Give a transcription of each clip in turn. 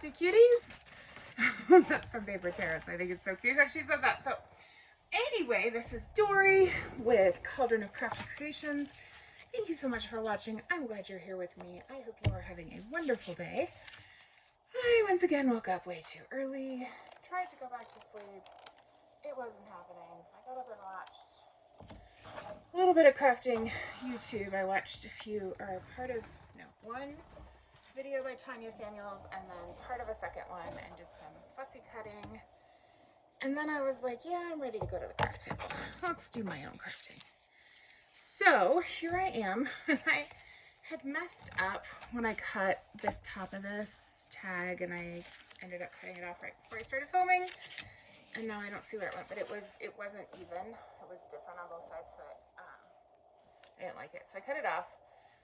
crafty cuties. That's from Paper Terrace. I think it's so cute how she says that. So anyway, this is Dory with Cauldron of Crafty Creations. Thank you so much for watching. I'm glad you're here with me. I hope you are having a wonderful day. I once again woke up way too early. Tried to go back to sleep. It wasn't happening, so I got up and watched a little bit of crafting YouTube. I watched one video by Tanya Samuels and then part of a second one and did some fussy cutting. And then I was like, yeah, I'm ready to go to the craft table. Let's do my own crafting. So here I am. I had messed up when I cut this top of this tag and I ended up cutting it off right before I started filming. And now I don't see where it went, but it wasn't even. It was different on both sides, so I didn't like it. So I cut it off.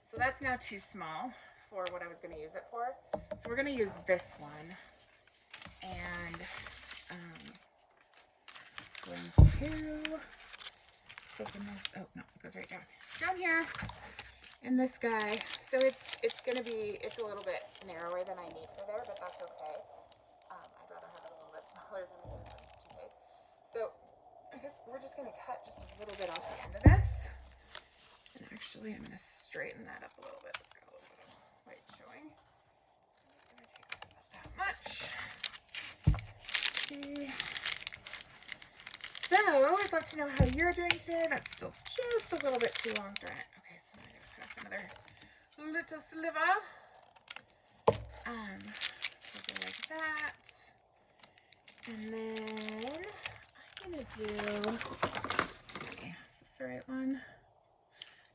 So that's now too small for what I was going to use it for. So we're going to use this one. And going to open this. Oh, no, it goes right down. Down here. And this guy. So it's going to be, it's a little bit narrower than I need for there, but that's okay. I'd rather have it a little bit smaller than it is too big. So I guess we're just going to cut just a little bit off the end of this. And actually, I'm going to straighten that up a little bit. It's got a little bit of white showing. I'm just going to take off about that much. Okay. So, I'd love to know how you're doing today. That's still just a little bit too long. Darn it. Okay, so I'm going to cut off another little sliver. So we'll go like that. And then I'm going to do, let's see, is this the right one?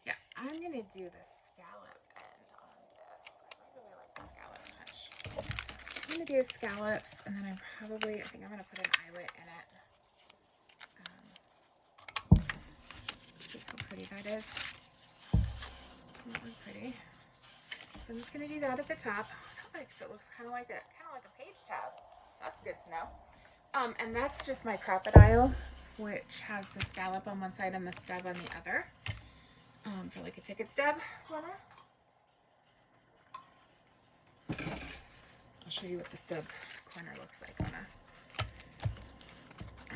Yeah, I'm going to do the scallop end on this because I really like the scallop punch. So I'm going to do scallops and then I think I'm going to put an eyelet in it. Let's see how pretty that is. Doesn't that look pretty? So I'm just going to do that at the top. That makes it looks kind of like a page tab. That's good to know. And that's just my crocodile, which has the scallop on one side and the stub on the other. For like a ticket stub corner. I'll show you what the stub corner looks like on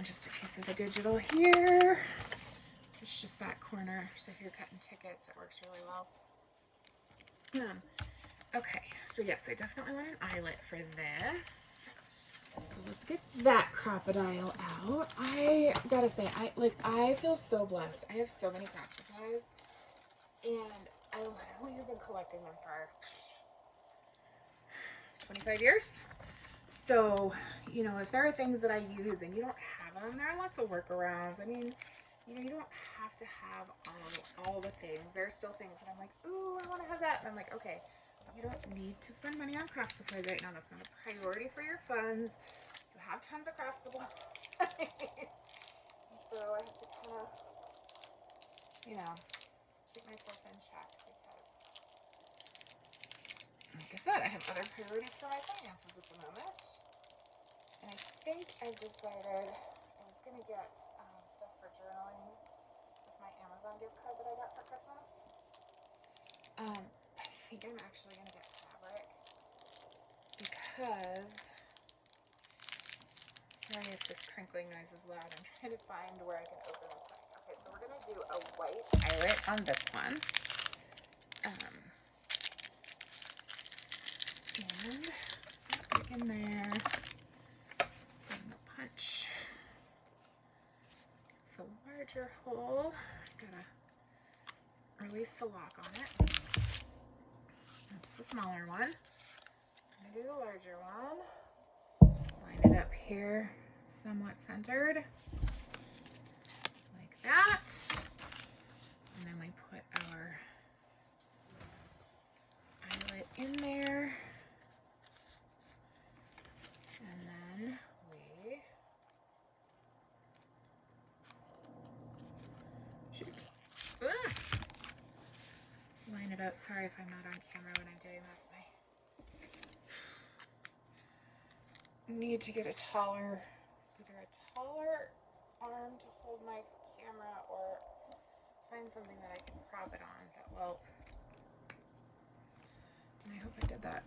just a piece of the digital here. It's just that corner, so if you're cutting tickets, it works really well. Okay, so yes, I definitely want an eyelet for this. So let's get that crocodile out. I gotta say, I feel so blessed. I have so many craft supplies. And I literally have been collecting them for 25 years. So, you know, if there are things that I use and you don't have them, there are lots of workarounds. I mean, you know, you don't have to have all the things. There are still things that I'm like, ooh, I want to have that. And I'm like, okay, you don't need to spend money on craft supplies right now. That's not a priority for your funds. You have tons of craft supplies. So I have to kind of, you know, keep myself in check because, like I said, I have other priorities for my finances at the moment. And I think I decided I was going to get stuff for journaling with my Amazon gift card that I got for Christmas. I think I'm actually going to get fabric because, sorry if this crinkling noise is loud, I'm trying to find where I can open this thing. Okay, so we're going to do a white eyelet on this one. And stick in there. And the punch. It's the larger hole. Gotta release the lock on it. That's the smaller one. I'm gonna do the larger one. Line it up here, somewhat centered. Like that. And then we put our eyelet in there. And then we line it up. Sorry if I'm not on camera when I'm doing this. I need to get either a taller arm to hold my camera or find something that I can prop it on that will. And I hope I did that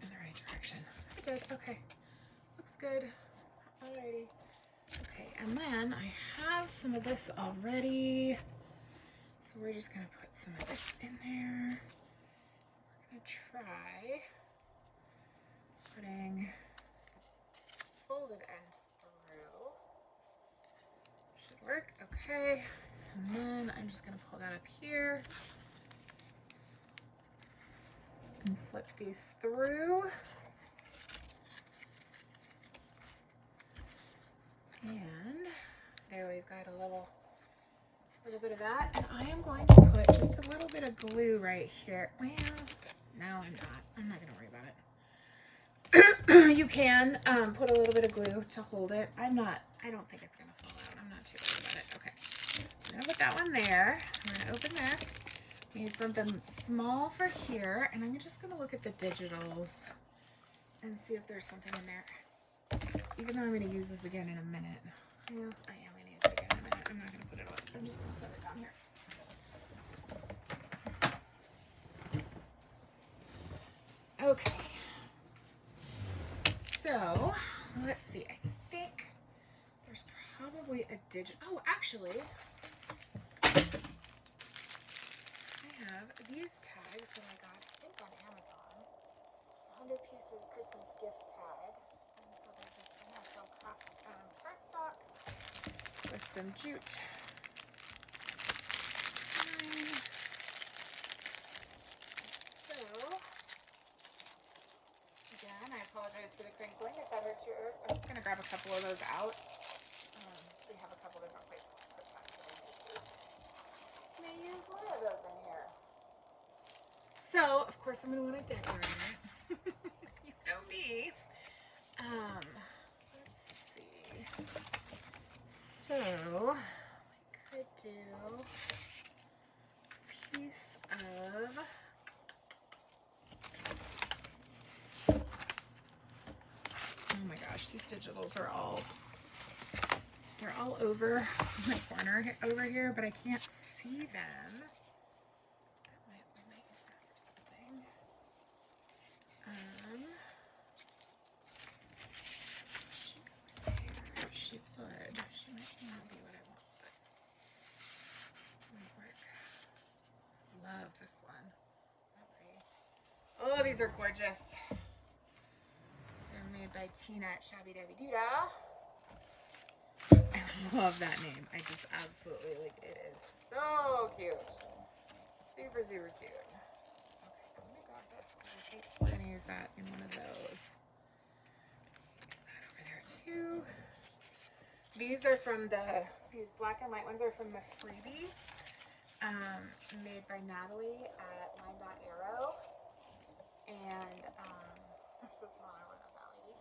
in the right direction. I good. Okay. Looks good. Alrighty. Okay, and then I have some of this already. So we're just going to put some of this in there. We're going to try putting the folded end through. Should work. Okay. And then I'm just going to pull that up here and slip these through. And there we've got a little bit of that. And I am going to put just a little bit of glue right here. Well, no, I'm not. I'm not going to worry about it. You can put a little bit of glue to hold it. I don't think it's going to fall out. I'm not too worried about it. Okay. So I'm going to put that one there. I'm going to open this. We need something small for here. And I'm just going to look at the digitals and see if there's something in there. Even though I'm going to use this again in a minute. Yeah, I am going to use it again in a minute. I'm not going to put it on. I'm just going to set it down here. Okay. So, let's see. I think there's probably a digit. Oh, actually, I have these tags that I got, I think, on Amazon. 100 pieces Christmas gift tag. And so they're just natural cardstock with some jute. So, again, I apologize for the crinkling if that hurts your ears. I'm just going to grab a couple of those out. We have a couple different places to put that, so I may use one of those in here. So, of course, I'm going to want to decorate it. You know me. Let's see. So, we could do a piece of oh my gosh, these digitals are they're all over the corner over here, but I can't see them. We might use that for something. She would. She might not be what I want, but it might work. Love this one. Oh, these are gorgeous. They're made by Tina at Shabby Dabby Doodah. I love that name. I just absolutely like it. Is so cute. Super, super cute. Okay, I'm gonna grab this because I think we're gonna use that in one of those. Use that over there too. These are from these black and white ones are from the Freebie, made by Natalie at LineDotArrow. And I'm so small, I don't know that lady.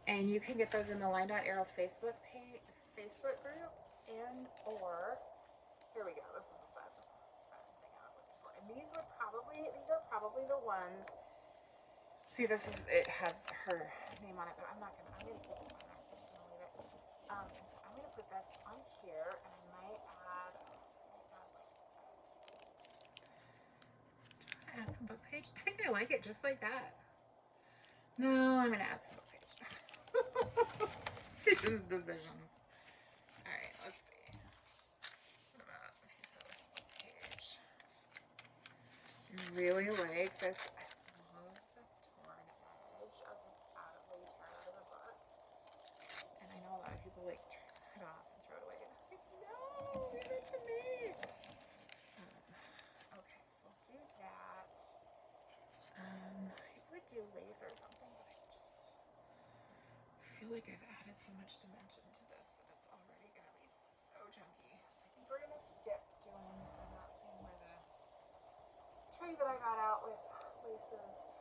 And you can get those in the LineDotArrow Facebook group, and or here we go. This is the size of thing I was looking for. And these are probably the ones. See, it has her name on it, but I'm gonna keep it on there. I'm just gonna leave it. And so I'm gonna put this on here, and I might add some book page. I think I like it just like that. No, I'm gonna add some book page. Decisions. All right, let's see. What about this book page? I really like this. I love the torn edge of where you turn out of the book. And I know a lot of people like turn it off and throw it away. And I'm like, no, leave it to me. Okay, so we'll do that. I would do lace or something, but I just feel like I've added so much dimension to this that it's already going to be so chunky. So I think we're going to skip doing, I'm not seeing where the tray that I got out with laces.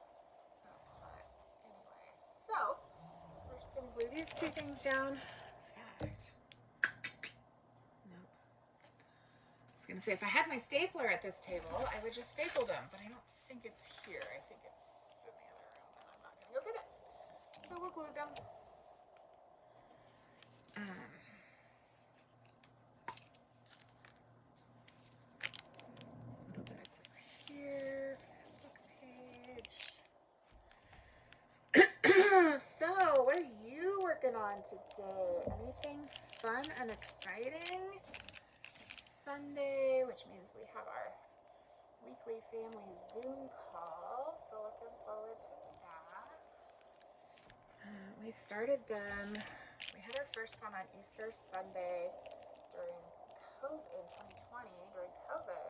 But anyway, so we're just going to glue these two things down. In fact, nope. I was going to say, if I had my stapler at this table, I would just staple them, but I don't think it's here. I think it's in the other room, and I'm not going to go get it. So we'll glue them. A little bit of glue here for that book page. on today? Anything fun and exciting? It's Sunday, which means we have our weekly family Zoom call, so looking forward to that. We started them, we had our first one on Easter Sunday during COVID, in 2020, during COVID,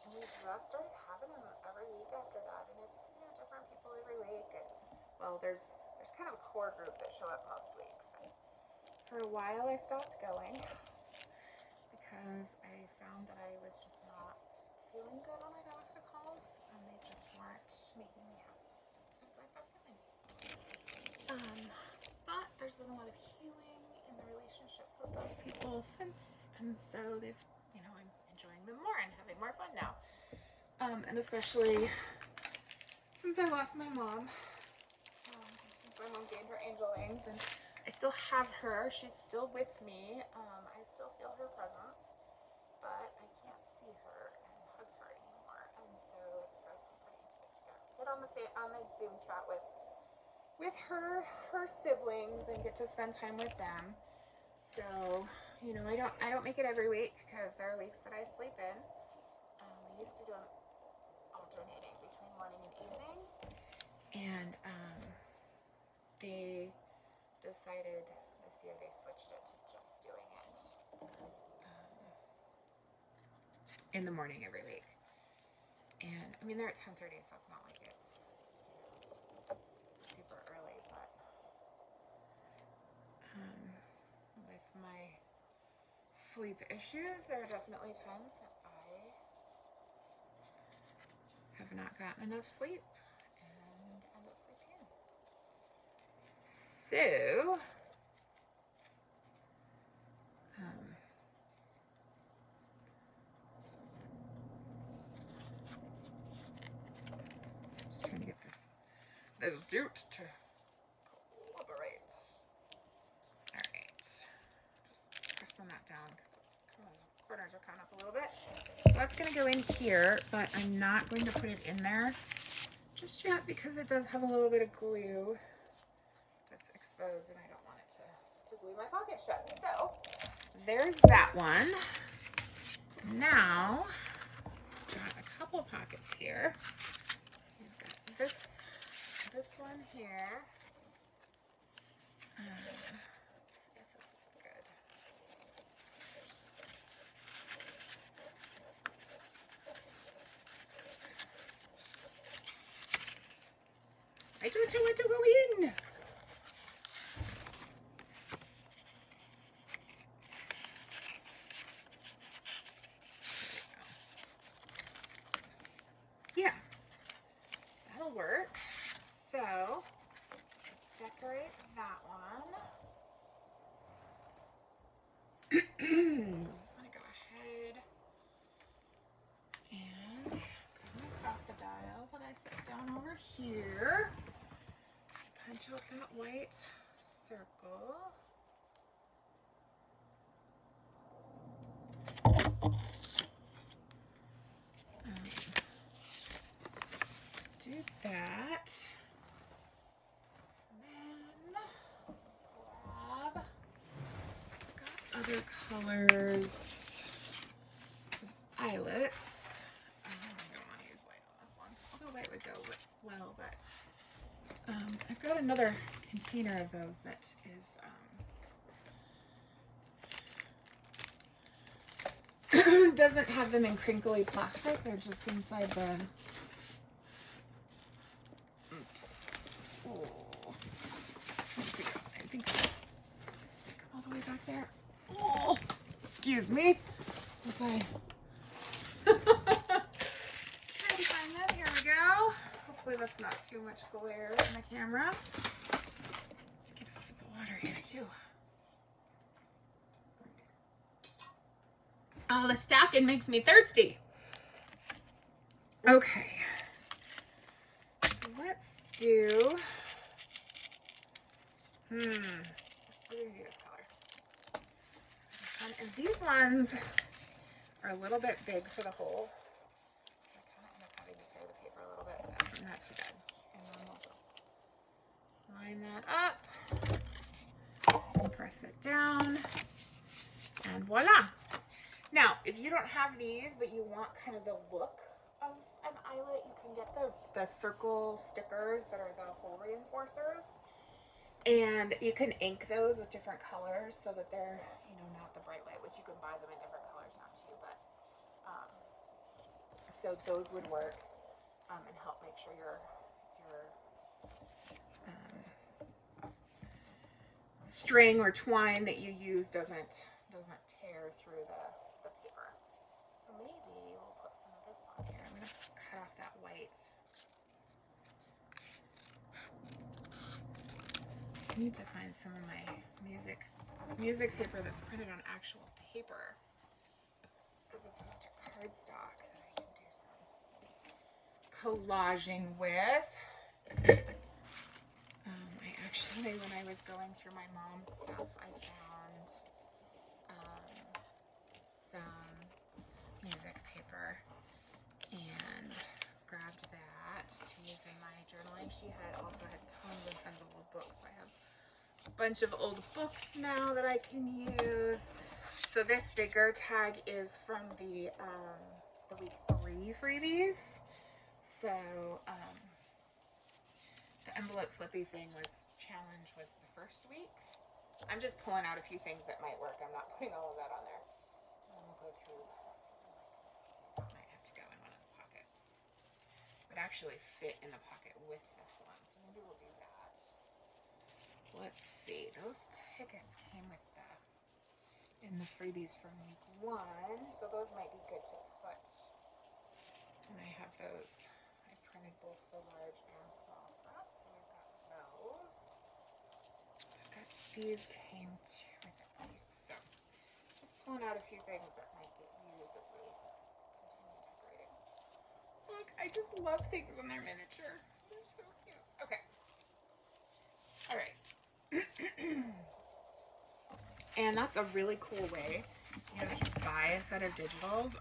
and we just started having them every week after that, and it's, you know, different people every week, and, well, there's kind of a core group that show up most weeks, and for a while I stopped going because I found that I was just not feeling good when I got off the calls, and they just weren't making me happy, and so I stopped going. But there's been a lot of healing in the relationships with those people since, and so they've, you know, I'm enjoying them more and having more fun now, and especially since I lost my mom. My mom gained her angel wings, and I still have her. She's still with me. I still feel her presence, but I can't see her and hug her anymore. And so it's very comforting to get on the Zoom chat with her siblings and get to spend time with them. So, you know, I don't make it every week because there are weeks that I sleep in. We used to do them alternating between morning and evening, and they decided this year they switched it to just doing it in the morning every week. And I mean, they're at 10:30, so it's not like it's, you know, super early, but with my sleep issues, there are definitely times that I have not gotten enough sleep and end up sleeping in. So, just trying to get this jute to collaborate. All right, just pressing that down because the corners are coming up a little bit. So that's going to go in here, but I'm not going to put it in there just yet because it does have a little bit of glue that's exposed, and I don't want it to glue my pocket shut. So there's that one. Now, got a couple pockets here. We've got this one here. Let's see if this is good. I don't want to go in. Yeah, that'll work. So let's decorate that one. I'm gonna go ahead and grab my crocodile that I set down over here. Punch out that white circle. Do that. And then grab, got other colors of eyelets. I don't want to use white on this one, although white would go well, but I've got another container of those that is doesn't have them in crinkly plastic. They're just inside the I think stick them all the way back there. Oh, excuse me. As I try to find that. Here we go. Hopefully that's not too much glare in the camera. Let's get a sip of water here too. Oh, the stacking makes me thirsty. Okay. So let's do we're gonna do this color. This one, and these ones are a little bit big for the hole. So I kind of end up having to tear the paper a little bit, but not too bad. And then we'll just line that up. it down, and voila. Now, if you don't have these, but you want kind of the look of an eyelet, you can get the circle stickers that are the hole reinforcers. And you can ink those with different colors so that they're, not the bright white, which you can buy them in different colors now too. But so those would work and help make sure your string or twine that you use doesn't tear through the paper. So maybe we'll put some of this on here. I'm going to cut off that white. I need to find some of my music paper that's printed on actual paper as opposed to cardstock that I can do some collaging with. When I was going through my mom's stuff, I found some music paper and grabbed that to use in my journaling. She also had tons and tons of old books. I have a bunch of old books now that I can use. So this bigger tag is from the week 3 freebies. So the envelope flippy thing challenge was the first week. I'm just pulling out a few things that might work. I'm not putting all of that on there. And then we'll go through. That might have to go in one of the pockets. It would actually fit in the pocket with this one, so maybe we'll do that. Let's see. Those tickets came with in the freebies from week 1, so those might be good to put. And I have those. I printed both the large and small sets, so I've got those. These came with it too, so just pulling out a few things that might get used as we continue decorating. Look, I just love things when they're miniature. They're so cute. Okay. All right. And that's a really cool way, if you buy a set of digitals,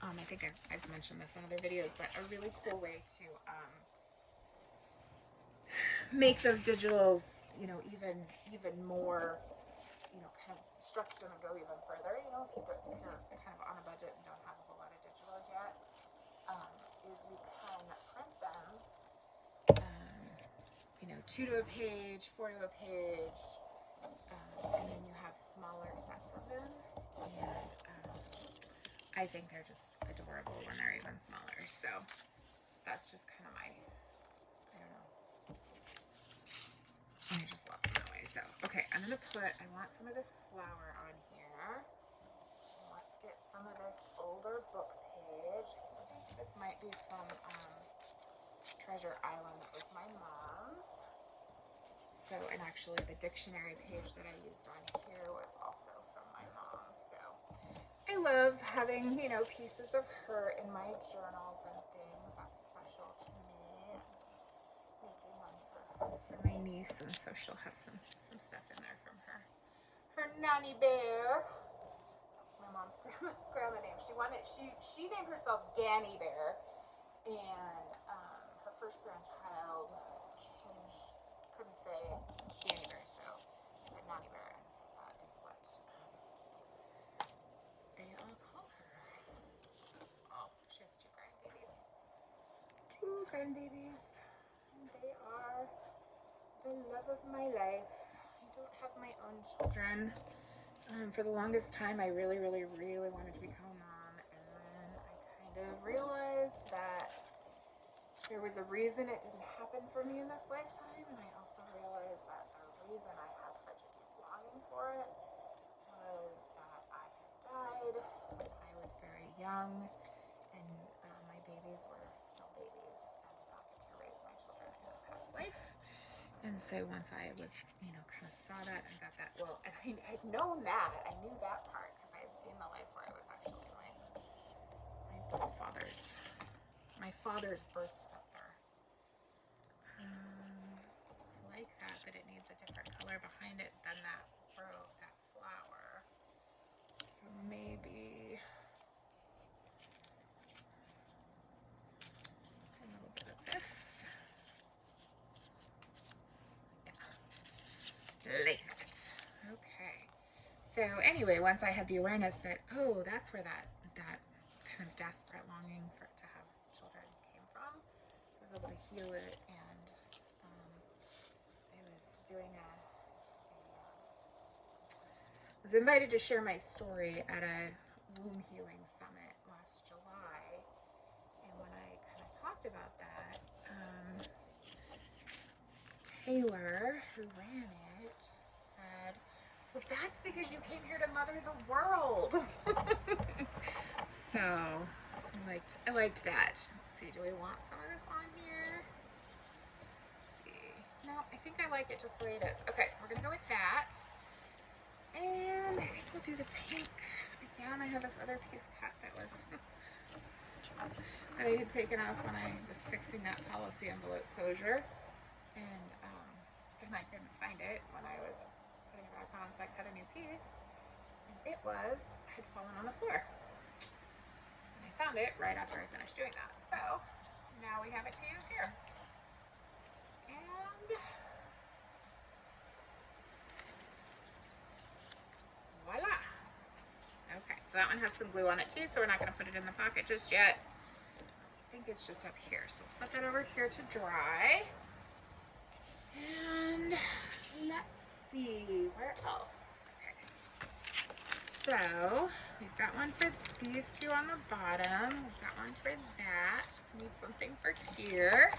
I think I've mentioned this in other videos, but a really cool way to make those digitals, even more, kind of stretch them and go even further, if you're kind of on a budget and don't have a whole lot of digitals yet, is you can print them, 2 to a page, 4 to a page, and then you have smaller sets of them, and I think they're just adorable when they're even smaller, so that's just kind of my, I don't know, I just love them that way. So, okay, I want some of this flower on here. Let's get some of this older book page. I think this might be from Treasure Island. That was my mom's. So, and actually the dictionary page that I used on here was also from my mom. So, I love having, pieces of her in my journals and things. That's special to me. Making one for my niece, and so she'll have some stuff in there from her nanny bear. That's my mom's grandma name. She named herself Danny Bear, and her first grandchild couldn't say Danny Bear, so said Nanny Bear, and so that is what they all call her. Oh, she has 2 grandbabies. 2 grandbabies. And they are the love of my life. I don't have my own children. For the longest time, I really, really, really wanted to become a mom, and then I kind of realized that there was a reason it didn't happen for me in this lifetime, and I also realized that the reason I had such a deep longing for it was that I had died when I was very young, and my babies were still babies, and did not get to raise my children in a past life. And so once I was, kind of saw that and got that, and I had known that, I knew that part because I had seen the life where I was actually my father's birth mother. I like that, but it needs a different color behind it than that flower. So maybe a little bit of this. Yeah. Like that. Okay. So anyway, once I had the awareness that, oh, that's where that kind of desperate longing to have children came from, I was able to heal it, and I was invited to share my story at a womb healing summit last July, and when I kind of talked about that, Taylor, who ran it, said, well, that's because you came here to mother the world. So I liked that. Let's see, do we want some of this on here? Let's see. No, I think I like it just the way it is. Okay, so we're gonna go with that. And I think we'll do the pink. Again, I have this other piece cut that I had taken off when I was fixing that policy envelope closure. And then I couldn't find it when I was putting it back on, so I cut a new piece. And it had fallen on the floor. And I found it right after I finished doing that. So now we have it to use here. And voila. Okay, so that one has some glue on it too, so we're not going to put it in the pocket just yet. I think it's just up here. So we'll set that over here to dry. And let's see, where else? Okay. So we've got one for these two on the bottom. We've got one for that. We need something for here.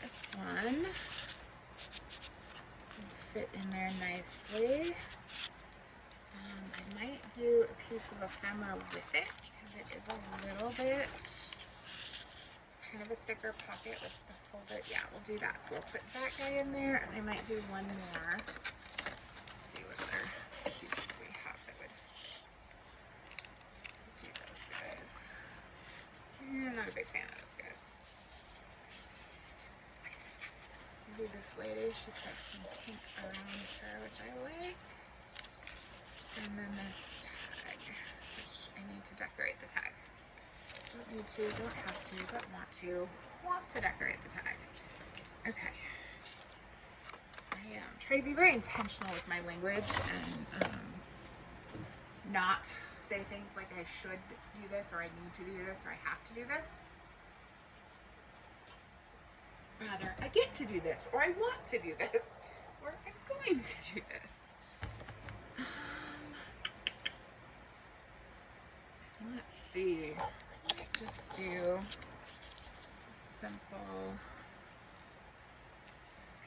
This one will fit in there nicely. I might do a piece of ephemera with it because it is a little bit, it's kind of a thicker pocket with the folded, yeah, we'll do that. So we'll put that guy in there, and I might do one more. Let's see what other pieces we have that would fit. We'll do those guys. I'm not a big fan of those guys. Maybe this lady, she's got some pink around her, which I like. And then this tag, which I need to decorate the tag. Don't need to, don't have to, but want to decorate the tag. Okay. I try to be very intentional with my language and not say things like I should do this, or I need to do this, or I have to do this. Rather, I get to do this, or I want to do this, or I'm going to do this. Let's see. I might just do a simple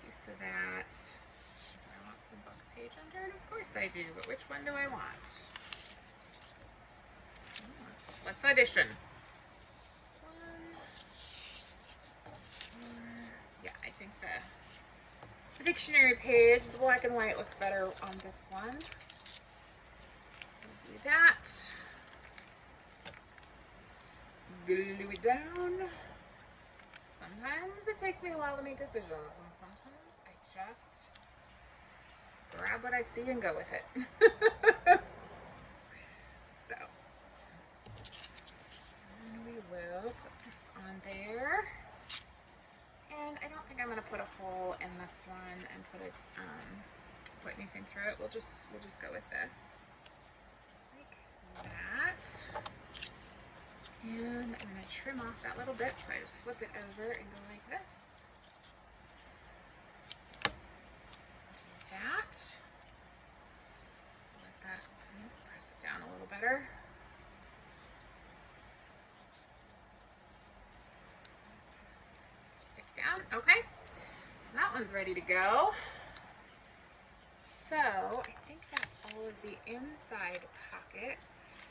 piece of that. Do I want some book page under it? Of course I do, but which one do I want? Let's audition. This one. Yeah, I think the dictionary page, the black and white, looks better on this one. So we'll do that. Glue it down. Sometimes it takes me a while to make decisions, and sometimes I just grab what I see and go with it. So, and we will put this on there. And I don't think I'm going to put a hole in this one and put anything through it. We'll just go with this, like that. And I'm going to trim off that little bit, so I just flip it over and go like this. Do that. Let that, press it down a little better. Stick down. Okay. So that one's ready to go. So I think that's all of the inside pockets.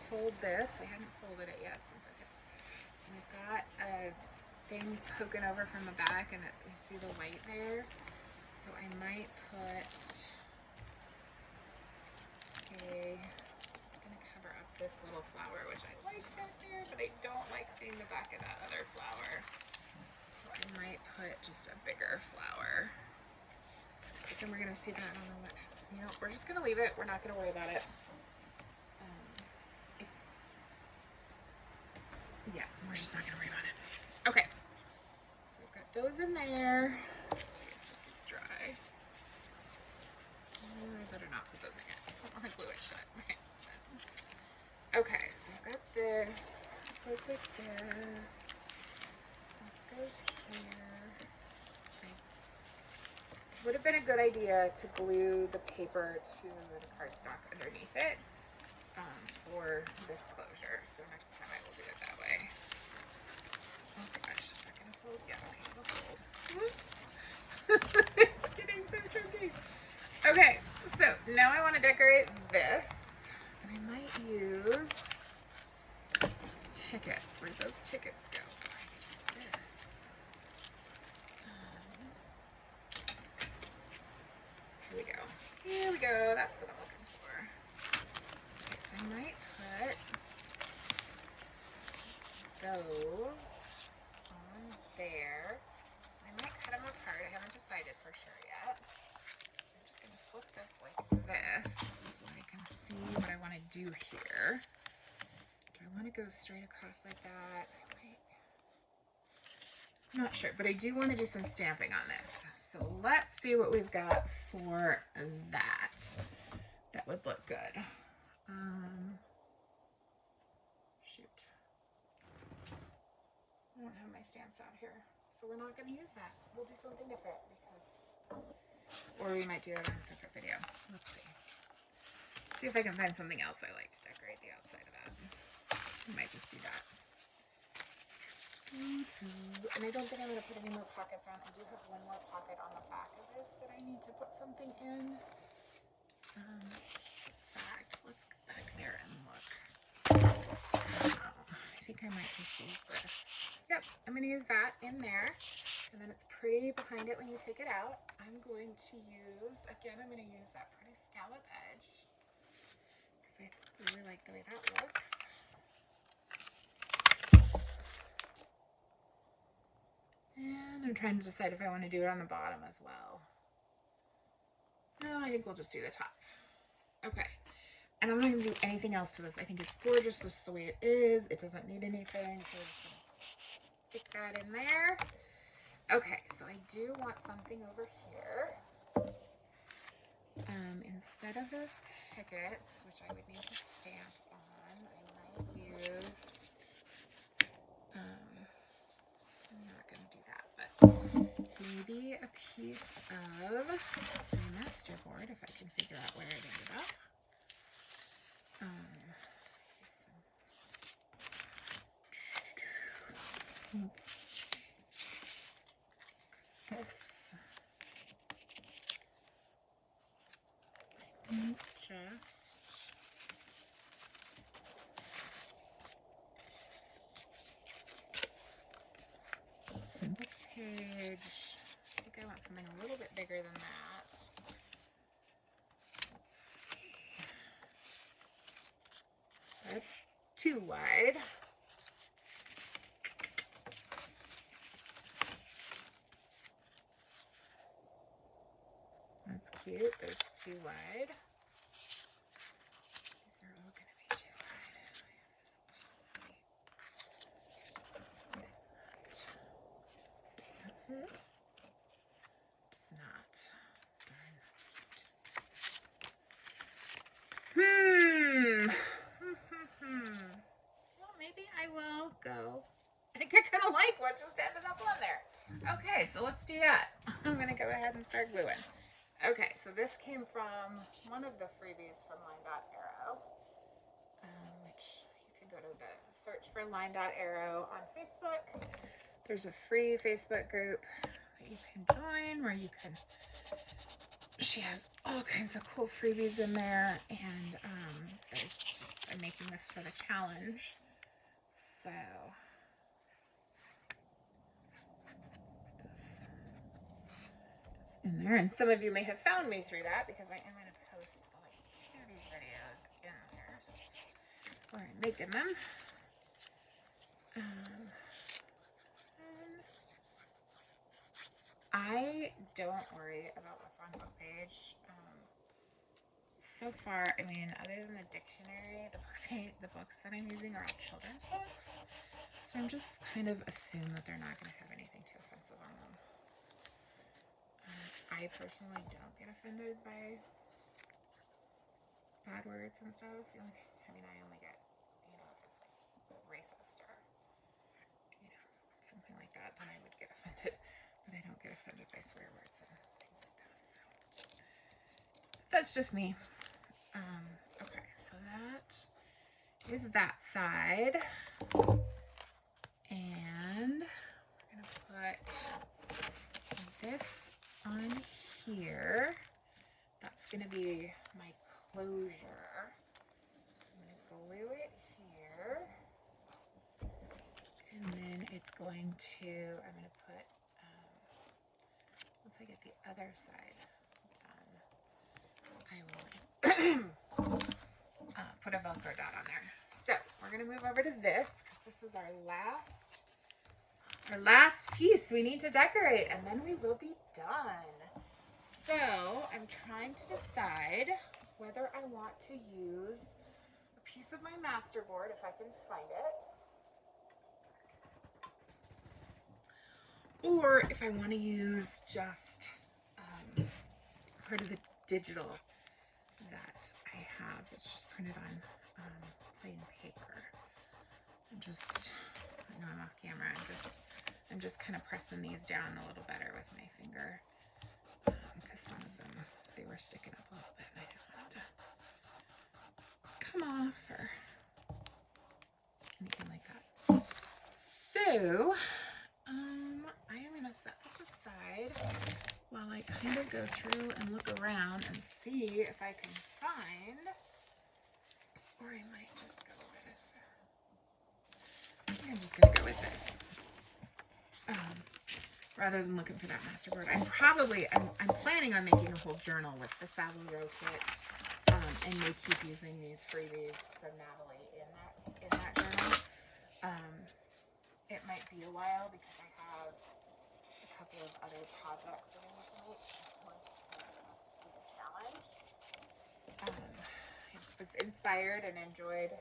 Fold this. We hadn't folded it yet since we've got a thing poking over from the back, and we see the white there. So I might put it's gonna cover up this little flower, which I like that there, but I don't like seeing the back of that other flower. So I might put just a bigger flower. But then we're gonna see that on the way. You know, we're just gonna leave it. We're not gonna worry about it. Yeah, we're just not going to worry about it. Okay, so I've got those in there. Let's see if this is dry. not posing it. I don't want to glue it shut. Right. Okay, so I've got this. This goes like this. This goes here. Okay. Would have been a good idea to glue the paper to the cardstock underneath it for this closure. So next time I will do it that way. Oh gosh, is that going to fold? Yeah, okay, it'll fold. It's getting so tricky. Okay, so now I want to decorate this. And I might use these tickets. Where'd those tickets go? I could use this. Here we go. Here we go. That's what I'm looking for. Okay, so I might put those on there. I might cut them apart. I haven't decided for sure yet. I'm just going to flip this like this so I can see what I want to do here. Do I want to go straight across like that? I'm not sure, but I do want to do some stamping on this. So let's see what we've got for that. That would look good. Shoot. I don't have my stamps out here, so we're not going to use that. We'll do something different or we might do that on a separate video. Let's see. See if I can find something else I like to decorate the outside of that. I might just do that. And I don't think I'm going to put any more pockets on. I do have one more pocket on the back of this that I need to put something in. In fact, let's go back there and look. Oh, I think I might just use this. Yep, I'm going to use that in there. And then it's pretty behind it when you take it out. I'm going to use, again, I'm going to use that pretty scallop edge. Because I really like the way that looks. And I'm trying to decide if I want to do it on the bottom as well. No, I think we'll just do the top. Okay. And I'm not going to do anything else to this. I think it's gorgeous just the way it is. It doesn't need anything. So I'm just going to stick that in there. Okay, so I do want something over here. Instead of those tickets, which I would need to stamp on, I might use... I'm not going to do that, but maybe a piece of my master board, if I can figure out where it ended up. This. Just single page. I think I want something a little bit bigger than that. Let's see. That's too wide. That's cute, but it's too wide. These are all going to be too wide. Does that fit? Does not. Darn. Well, maybe I will go. I think I kind of like what just ended up on there. Okay, so let's do that. I'm going to go ahead and start gluing. Okay, so this came from one of the freebies from LineDotArrow, which you can go to the search for LineDotArrow on Facebook. There's a free Facebook group that you can join where you can, she has all kinds of cool freebies in there, and I'm making this for the challenge, so in there, and some of you may have found me through that because I am going to post the link to these videos in there since where I'm making them. I don't worry about what's on book page. So far, I mean, other than the dictionary, the books that I'm using are all children's books, so I'm just kind of assume that they're not going to have anything too offensive on them. I personally don't get offended by bad words and stuff. The only thing, I mean, I only get, you know, if it's like racist or, you know, something like that, then I would get offended. But I don't get offended by swear words and things like that. So that's just me. Okay, so that is that side. And we're going to put this on here. That's going to be my closure. So I'm going to glue it here. And then it's going to, I'm going to put, once I get the other side done, I will put a Velcro dot on there. So we're going to move over to this because this is our last piece we need to decorate, and then we will be done. So I'm trying to decide whether I want to use a piece of my masterboard, if I can find it, or if I want to use just part of the digital that I have that's just printed on plain paper. I know I'm off camera, I'm just kind of pressing these down a little better with my finger, because some of them, they were sticking up a little bit and I didn't want them to come off or anything like that. So I am going to set this aside while I kind of go through and look around and see if I can find, or I might just go with, I think I'm just going to go with this. Rather than looking for that masterboard. I'm planning on making a whole journal with the Saville Row kit, and may keep using these freebies from Natalie in that journal. It might be a while because I have a couple of other projects that I need to make once the rest of the challenge. I was inspired and enjoyed.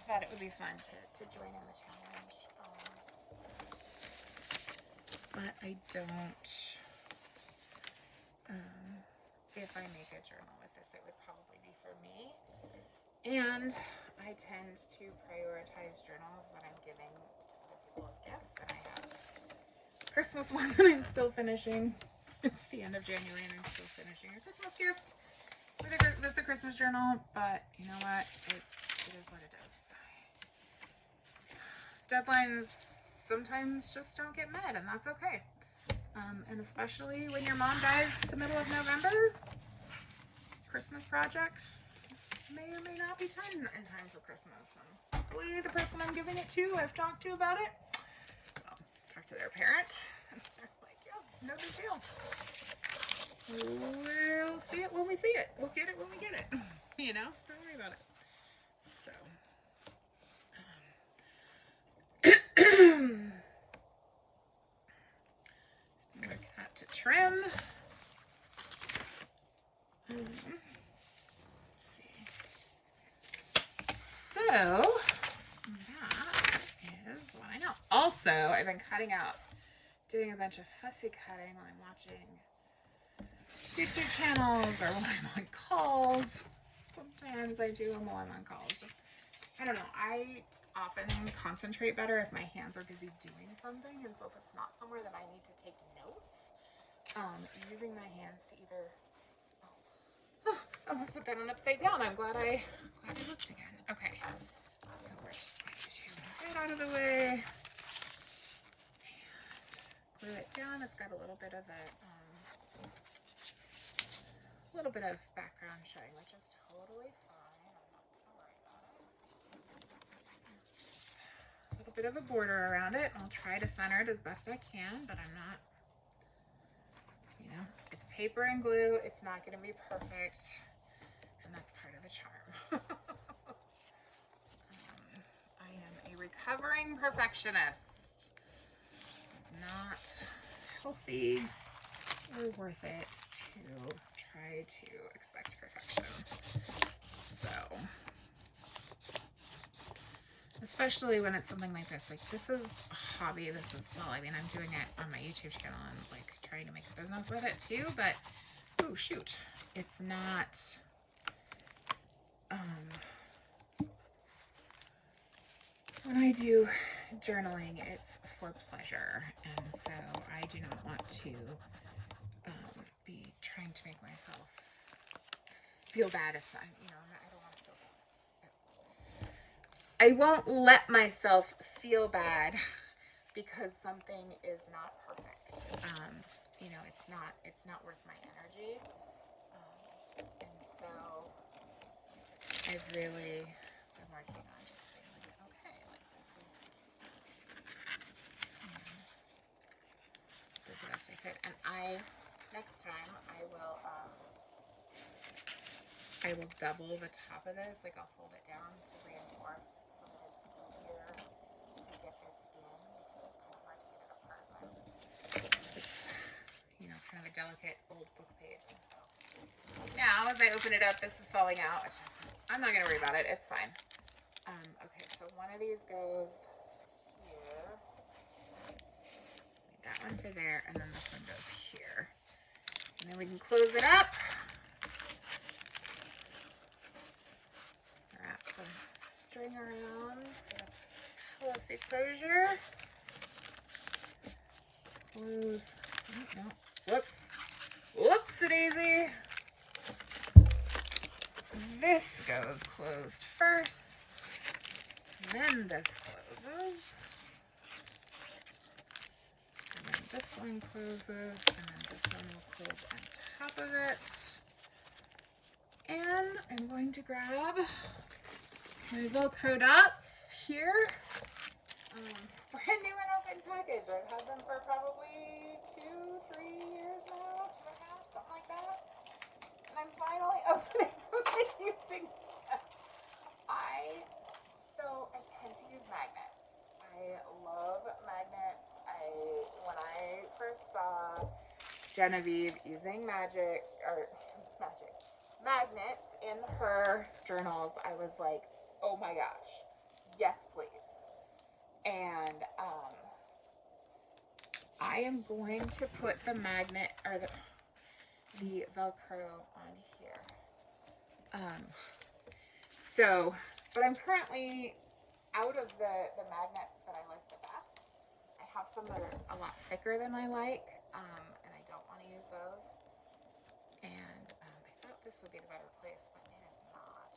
Thought it would be fun to join in the challenge. But I don't, if I make a journal with this, it would probably be for me. And I tend to prioritize journals that I'm giving other people as gifts. And I have a Christmas one that I'm still finishing. It's the end of January and I'm still finishing a Christmas gift. That's a Christmas journal, but you know what? It is what it is. Deadlines sometimes just don't get met, and that's okay. And especially when your mom dies the middle of November, Christmas projects may or may not be done in time for Christmas. And hopefully the person I'm giving it to, I've talked to about it, well, talk to their parent, and they're like, yeah, no big deal. We'll see it when we see it. We'll get it when we get it. You know, don't worry about it. So, work that to trim. Let's see. So, that is what I know. Also, I've been doing a bunch of fussy cutting while I'm watching YouTube channels or while I'm on calls. Sometimes I do them while I'm on calls. Just, I don't know. I often concentrate better if my hands are busy doing something, and so if it's not somewhere that I need to take notes, using my hands to either. I almost put that on upside down. I'm glad I looked again. Okay, so we're just going to get out of the way and glue it down. It's got a little bit of background showing, which is totally fine. I'm not gonna worry about it. Just a little bit of a border around it. I'll try to center it as best I can, but I'm not, you know, it's paper and glue. It's not going to be perfect, and that's part of the charm. I am a recovering perfectionist. It's not healthy or worth it to try to expect perfection. So, especially when it's something like this. Like, this is a hobby. This is, well, I mean, I'm doing it on my YouTube channel and like trying to make a business with it too, but oh shoot, it's not when I do journaling, it's for pleasure, and so I do not want to be trying to make myself feel bad if I don't want to feel bad. I won't let myself feel bad because something is not perfect. It's not worth my energy. And so I've really been working on just being like, okay, like this is the best I could. And next time I will double the top of this, like I'll fold it down to reinforce so that it's easier to get this in, because it's kind of hard to get it apart. It's, kind of a delicate old book page. And so now as I open it up, this is falling out, which I'm not going to worry about it. It's fine. Okay, so one of these goes here. That one for there, and then this one goes here. And then we can close it up. Wrap the string around for the policy closure. Close. No. Whoops. Whoops-a-daisy. This goes closed first. Then this closes. And then this one closes. And then this one will close on top of it. And I'm going to grab my Velcro dots here. Brand new and open package. I've had them for probably 2-3 years now, 2.5, something like that. And I'm finally opening them and using them. I tend to use magnets. I love magnets. When I first saw Genevieve using magnets in her journals, I was like, oh my gosh, yes please. And I am going to put the magnet or the Velcro on here. But I'm currently out of the magnets that I like the best. I have some that are a lot thicker than I like, and I don't want to use those. And I thought this would be the better place, but it is not.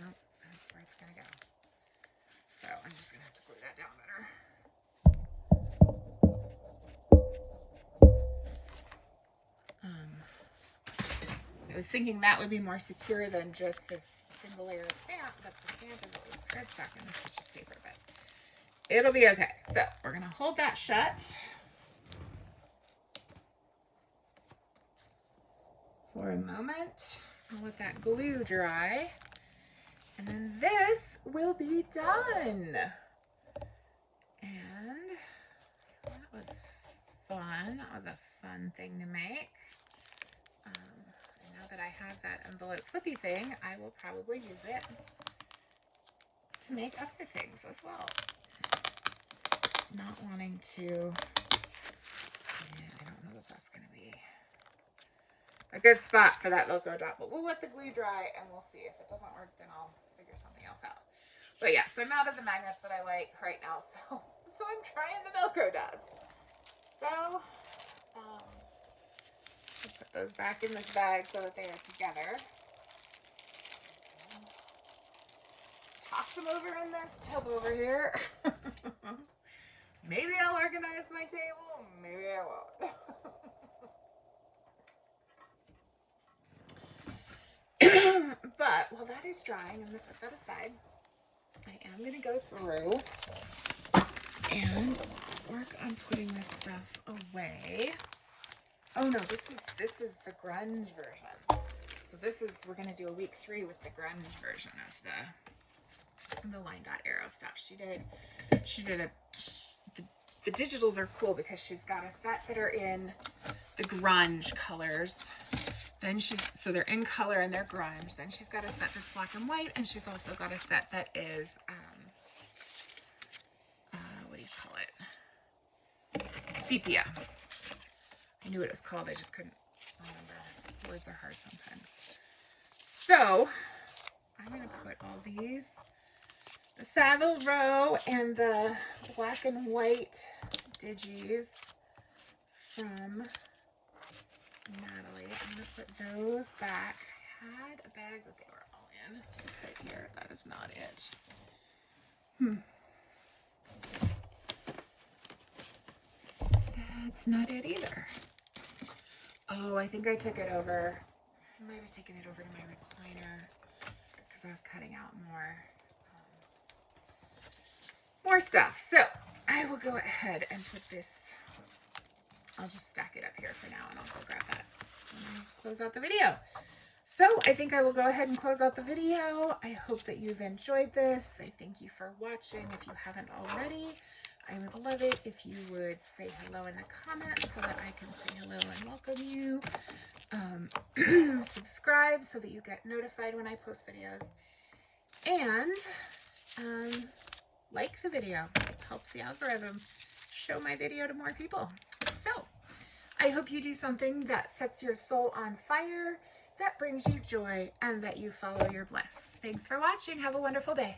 Nope, that's where it's going to go. So I'm just going to have to glue that down better. I was thinking that would be more secure than just this single layer of stamp, but the stamp is always cardstock and this is just paper, but it'll be okay. So we're going to hold that shut for a moment. I'll let that glue dry. And then this will be done. And so that was fun. That was a fun thing to make. And now that I have that envelope flippy thing, I will probably use it to make other things as well. It's not wanting to, I don't know if that's going to be a good spot for that Velcro dot, but we'll let the glue dry and we'll see. If it doesn't work, then I'll figure something else out. But yeah, so I'm out of the magnets that I like right now, so I'm trying the Velcro dots. So I'll put those back in this bag so that they are together. Toss them over in this tub over here. Maybe I'll organize my table, maybe I won't. But while that is drying, I'm going to set that aside. I am going to go through and work on putting this stuff away. Oh no, this is the grunge version. So we're going to do a week 3 with the grunge version of the LineDotArrow stuff. The digitals are cool because she's got a set that are in the grunge colors. Then so they're in color and they're grunge. Then she's got a set that's black and white, and she's also got a set that is, what do you call it? Sepia. I knew what it was called, I just couldn't remember. Words are hard sometimes. So I'm going to put all these, the Saville Row and the black and white digis from Natalie. I'm going to put those back. I had a bag that they were all in. What's this say here? That is not it. That's not it either. Oh, I think I took it over. I might have taken it over to my recliner because I was cutting out more stuff. So I will go ahead and put this. I'll just stack it up here for now and I'll go grab that when I close out the video. So I think I will go ahead and close out the video. I hope that you've enjoyed this. I thank you for watching. If you haven't already, I would love it if you would say hello in the comments so that I can say hello and welcome you. Subscribe so that you get notified when I post videos. And like the video. It helps the algorithm show my video to more people. So I hope you do something that sets your soul on fire, that brings you joy, and that you follow your bliss. Thanks for watching. Have a wonderful day.